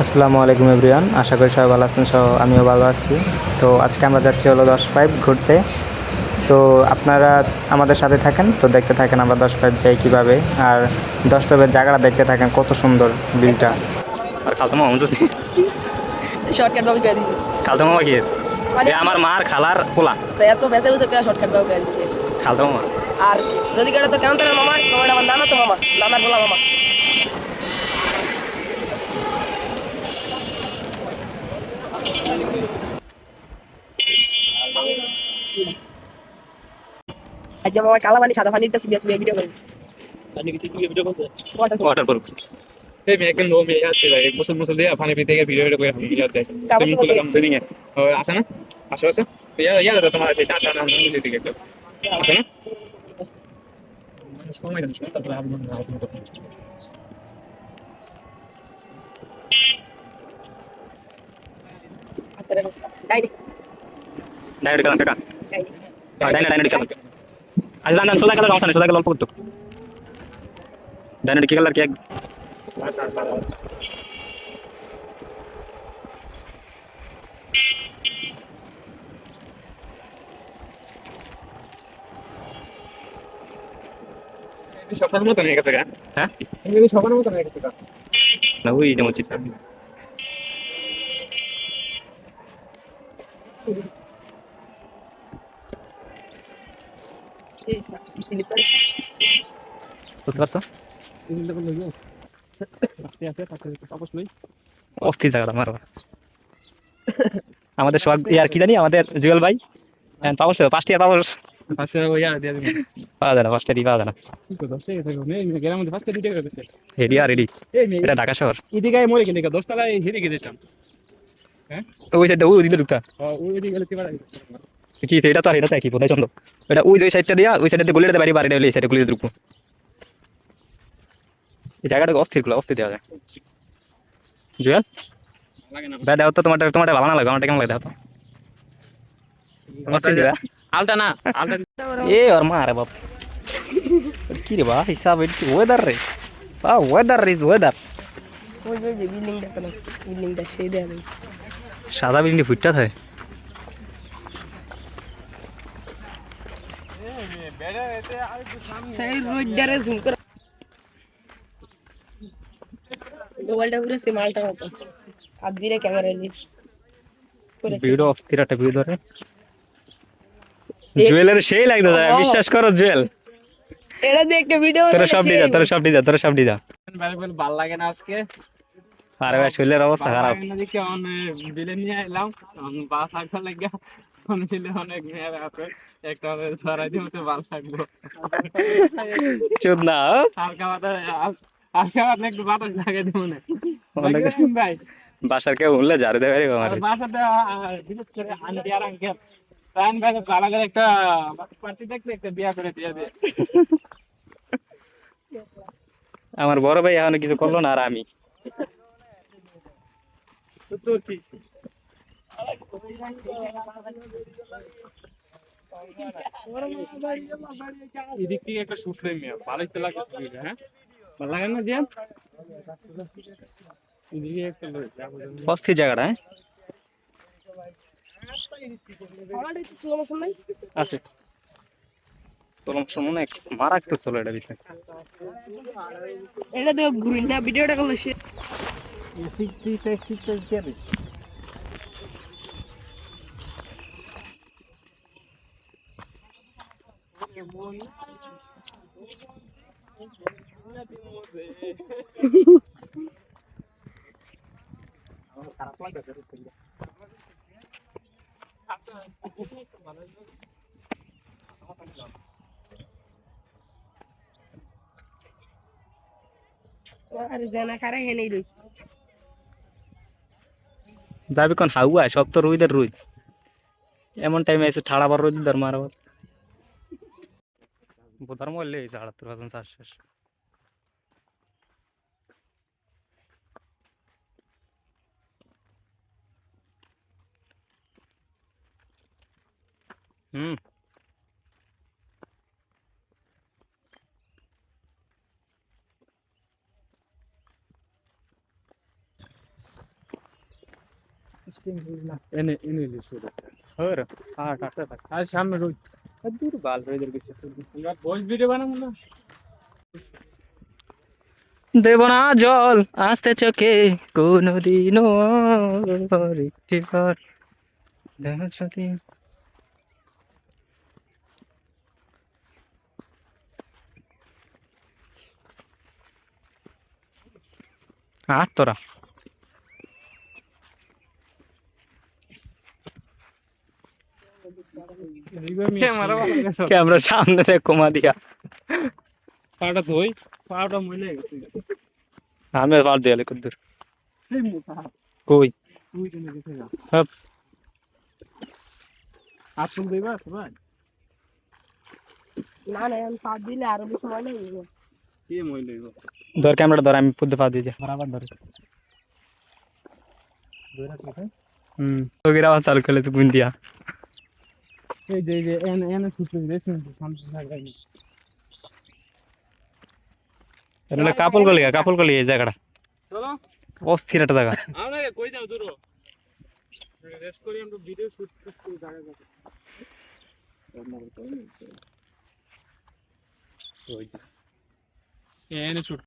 আসসালামু আলাইকুম এভরিওয়ান, আশা করি সবাই ভালো আছেন। আমিও ভালো আছি। তো আজকে আমরা যাচ্ছি হলো 10 ঘুরতে। তো আপনারা আমাদের সাথে থাকেন, তো দেখতে থাকেন আমরা 10 যাই কীভাবে, আর 10 জায়গাটা দেখতে থাকেন, কত সুন্দর ভিউটা। আর খালতো মামা শর্টকাট ভাবে পেয়ে দিছি খালতো মামা কি যে আমার মার খালার পোলা, তো এত বেঁচে বেঁচে পেয়ে শর্টকাট ভাবে পেয়ে দিছি। খালতো মামা। আর যদি কেটে তো কেমন তার মামা তোমার আমার নানা তো মামা নানার বলা মামা। আজকে মামা কালা পানি সাদা পানিতে সুবিয়া সুবিয়া ভিডিও করি। পানি ভিতরে সুবিয়া ভিডিও করতে ওয়াটার প্রুফ। এই মেয়ে কেন নো মেয়ে আসছে ভাই মুসল দিয়ে পানি ভিতরে গিয়ে ভিডিও করে আমি ইয়ার দেখ সুইমিং পুলে কাম সুইমিং এ আসে না আসে ইয়া দাদা তোমার এই চাচা নাম দিতে দিকে একটা আসে না মানুষ কমাই দেন শুনতে তারপরে আপনি ডাইরেক্ট ডাইরেক্ট কালাম কাকা, ডাইরেক্ট ডাইরেক্ট কালাম। আচ্ছা দান সোজা কালার অংশ নেই, সোজা কালার অল্প করতো ডাইরেক্ট কি কালার কি এক সকালের মতো হয়ে গেছে হ্যাঁ এই সকালের মতো হয়ে গেছে না, ওই যেমন চিত্র। বুঝতে পারছো? অস্থির জায়গা আমার। আমাদের সব ইয়ার কি জানি, আমাদের জুয়েল ভাই পাবস 1st ইয়ার পাবস পাশে ইয়া দিয়ে দিবেন পাওয়া যায় না, 1st ইয়ারই পাওয়া যায় না। গ্রামের মধ্যে ফার্স্টে দিতে গেছে রেডি আর রেডি, এটা ঢাকা শহর। এদিকে মরে গেলে 10 তলায় হেদিকে যেতাম হ্যাঁ ওই সাইডটা ওই দিকে ঢুকতা ওইদিকে গেলে চিবাড়া কি সেটা তো, আর এটা তো একই বোধহয় চন্দ্র। এটা ওই যে সাইডটা দিয়া, ওই সাইডে গলিটাতে বাড়ি বাড়ি হলে এই সাইডে গলিতে ঢুকবো। এই জায়গাটাকে অস্থির গুলো অস্থির দেওয়া যায়। জুয়েল লাগে না ভাই দেখো তো, তোমারটা ভালো না লাগে, আমারটা কেমন লাগে দেখো তো। অস্থির দিবা আলটা না আলটা এ ওর মা রে বাপ, কি রে বা হিসাব, এটা কি ওয়েদার রে বা, ওয়েদার ইজ ওয়েদার। ওই যে বিল্ডিংটা কেন বিল্ডিংটা সেই দেয়া নেই সাদা বিল্ডিং ফুটটা থাকে। সেই রোডটারে জুম করে মোবাইলটা পুরো সে মালটা মতো আর ধীরে ক্যামেরা নিয়ে ভিডিও অস্থির একটা ভিউ ধরে। জুয়েলের সেই লাগতো যায়, বিশ্বাস করো জুয়েল। এটা দিয়ে একটা ভিডিও তোরা সব দিয়ে যা, তোরা সব দিয়ে যা, তোরা সব দিয়ে যা। ভাল লাগে না আজকে আরে ভাই শরীরের অবস্থা খারাপ। বিলে নিয়ে এলাম বা থাকবার লাগে বিলে অনেক মেয়ের আছে একটা ধরাই দিয়ে ভালো থাকবো চোদ না হালকা বাতাস হালকা বাতাস একটু বাতাস লাগে দিব না ভাই বাসার কেউ উঠলে ঝাড়ু দেবে আমার। বাসাতে বিশেষ করে আন্টি আর আঙ্কেল তাই ভাই ভালো করে একটা পার্টি দেখলে একটা বিয়া করে দিয়ে দে আমার বড় ভাই এখনো কিছু করলো না, আর আমি তো ঠিক এদিক থেকে একটা সুফ্রেম ভালোই তো লাগে হ্যাঁ ভালো লাগে না জিয়ান এদিকে একটা অস্থির জায়গাটা। হ্যাঁ আছে চলো মনে মারাত্মক চলো এটা ভিতরে। এটা তো ঘুরি না ভিডিওটা করলে সে আর জানা খারা হে নেই রই যাবি কোন হাউয়া, সব তো রুইদের রুই। এমন টাইমে এসে ঠাড়া বার রুই ধর মারা ধর্ম হলে এই 78,000 চাষ শেষ। হুম এনে এনে লিসুর হর আট আটটা থাক আর সামনে রোজ দূর বাল হয়ে যাবে কিছু আমরা ভয়েস ভিডিও বানাবো না দেব না জল আসতে চোখে কোনদিনও একটিবার দেখা যদি আট তোরা ক্যামেরা সামনে থেকে কমা দিয়া পাটা ধুই পাটা মইলে গেছে আমি পার দিয়ালে কদ্দুর কই তুই জেনে গেছে না হপ আপন দেবা সবাই না না আমি পাত দিলে আরো বেশি সময় লাগবে কি মইলে গো ধর ক্যামেরা ধর আমি পুদ্দে পা দিয়ে যা বরাবর ধরে ধরে রাখো তোকে আবার চালু খেলে তো গুন দিয়া এই যে এনে এনে সুতো দিয়েছেন শান্তি লাগাই এটা কাপল গলি এই জায়গাটা চলো অস্থির একটা জায়গা আমরা কই যাও দূর রেস্ট করি আমরা ভিডিও শুট করি জায়গা যাবে এনে শুট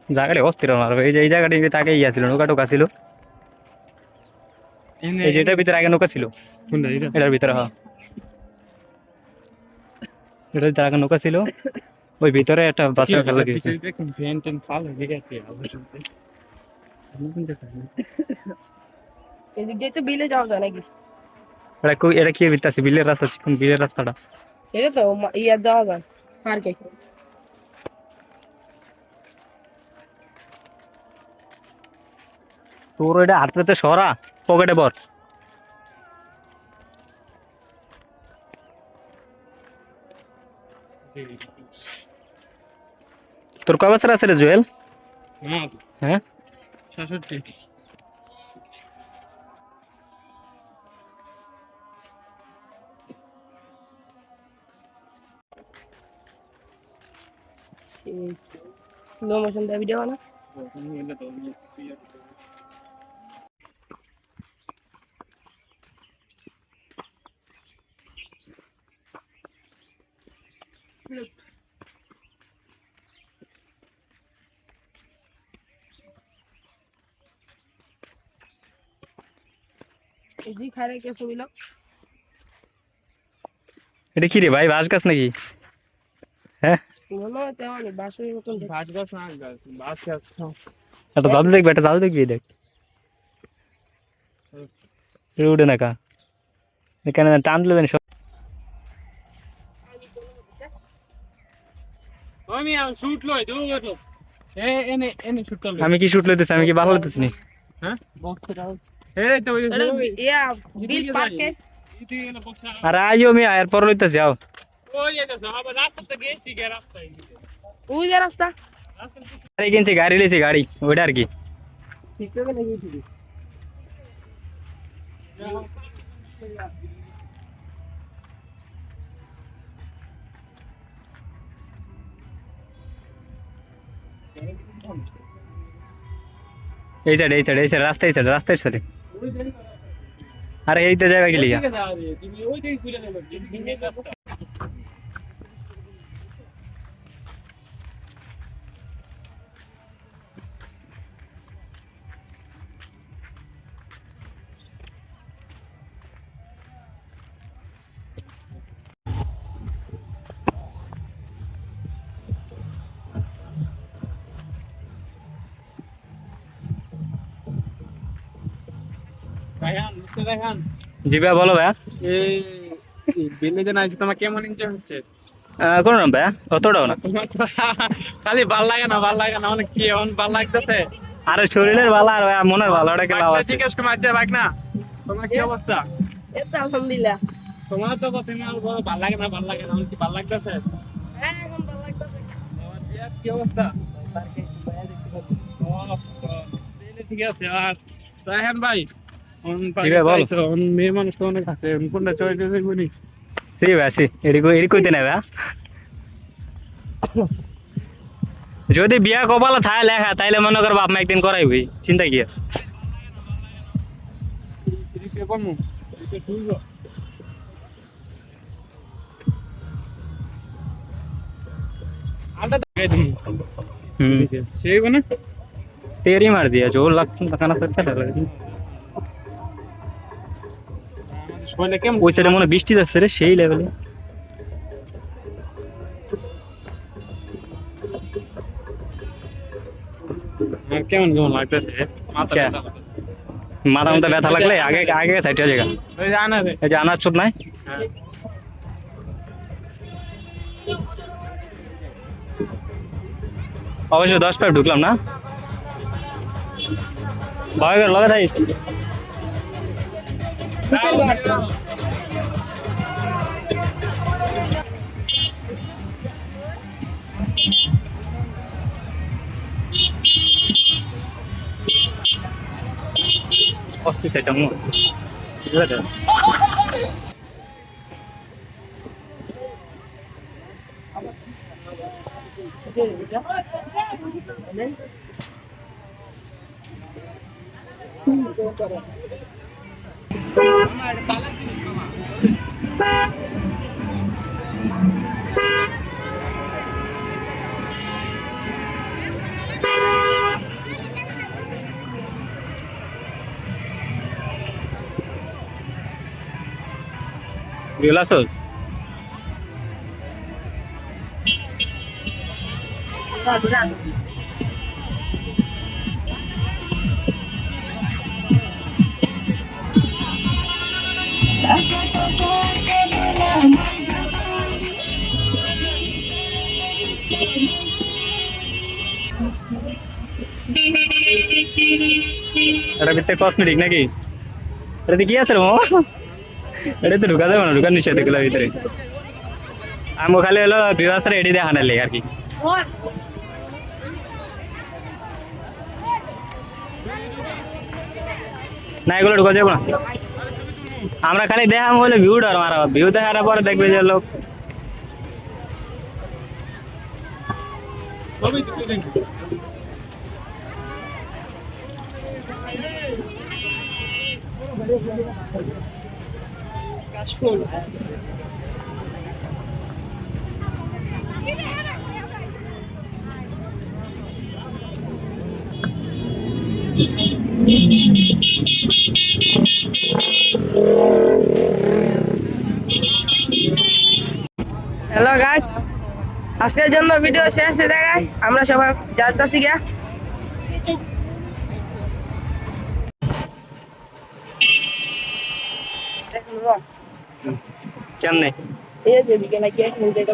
জায়গাটা অস্থির আমার এই যে এই জায়গাটা তাকে ইয়া ছিল নৌকা টোকা ছিল এই যেটার ভিতরে আগে নৌকা ছিল কোনটা এটা এটার ভিতরে হ্যাঁ এটার ভিতরে আগে নৌকা ছিল ওই ভিতরে একটা বাচ্চা খেলা দিয়েছে দেখুন ফ্যান টেন ফাল হয়ে গেছে এদিক দিয়ে তো বিলে যাওয়া যায় নাকি এটা কি ভিতরে আছে বিলের রাস্তা কোন বিলের রাস্তাটা এটা তো ইয়ার যাওয়া যায় পার্কে তোর এটা হাতটাতে সরা পকেটে বর তোর কয় বছর আছে রে জুয়েল হ্যাঁ 66 স্লো মোশন দা ভিডিও না জি খারে কে ছবিলো এটা কি রে ভাই বাঁশ গাছ নাকি হ্যাঁ মনে হয় তেমন বাসুর মতন বাস গাছ না গাছ বাস গাছ এটা দাদু দেখবে এটা দাদু দেখবি দেখ উঠে না কা এখানে টানলে দেন আমি শুট লই দেবো গেলো এনে এনে শুট করলে আমি কি শুট লইতেছি আমি কি ভালো লইতেছি নি হ্যাঁ বক্সে দাও এই তো ওই ইয়া বিল পার্কে ইতি এনে বক্সে আর আইও আমি আর পর লইতেছি আও ওই এটা সব রাস্তা থেকে গেছি গে রাস্তা ওই যে রাস্তা গাড়ি কিনছি গাড়ি লইছি গাড়ি ওইটা আর কি ঠিক করে গেছি এই সাইড রাস্তার সাইডে আরে এইতে যাবে কি লিগা তুমি ওই দিকে ঘুরে যাবে এই রাস্তা জি ভাইয়া বলো ভাইয়া এই বিলে যে নাইছে তোমার কেমন এনজয় হচ্ছে কোনো না ভাইয়া অতটাও না খালি ভাল লাগে না অনেক কি এমন ভাল লাগতেছে আরে শরীরের ভালো আর ভাইয়া মনের ভালো ওটা কি লাভ আছে জিজ্ঞেস করে মাঝে বাইক না তোমার কি অবস্থা এটা আলহামদুলিল্লাহ তোমার তো তুমি ভাল লাগে না অনেক কি ভাল লাগতেছে হ্যাঁ এখন ভালো লাগতেছে কি অবস্থা ঠিক আছে আর রায়হান ভাই মেয়ে মানুষ তো অনেক আছে কোনটা চয়েস দেখবনি ঠিক আছে এডি কইতে না ভাইয়া যদি বিয়া কপালে থাকে লেখা তাইলে মনে কর বাপ মা একদিন করাইবি চিন্তা কি সেই মানে तेरी मार दिया जो लगाना सकता था শরীরে কেমন ওই সাইডে মনে হয় বৃষ্টি যাচ্ছে রে সেই লেভেলে কেমন কেমন লাগতেছে মাথা কে? মাথা মাথা ব্যথা লাগলে আগে আগে সাইডে জায়গা ওই যে আনা দে এই যে আনার চোদ নাই অবশ্যই 10 ঢুকলাম না ভয় করে লগে থাকিস অস্থি সেটা মো রিলাসস এটা ভিতরে কসমেটিক নাকি এটা কি আছে রে মামা এটা তো ঢুকা যাবে না ঢুকার নিষেধ এগুলো ভিতরে আমি খালি হলো বিবাসের এডি দেখানোর লেগে আর কি না এগুলো ঢুকা যাবো না আমরা খালি দেখাম বলে ভিউ ডর মারা ভিউ দেখার পরে দেখবে যে লোক হ্যালো গাইস, আজকের জন্য ভিডিও শেষ হয়ে যায়। আমরা সবাই যাচ্ছি গিয়া। কেমনে এই যে দিকে নাকি এক মিনিট এটা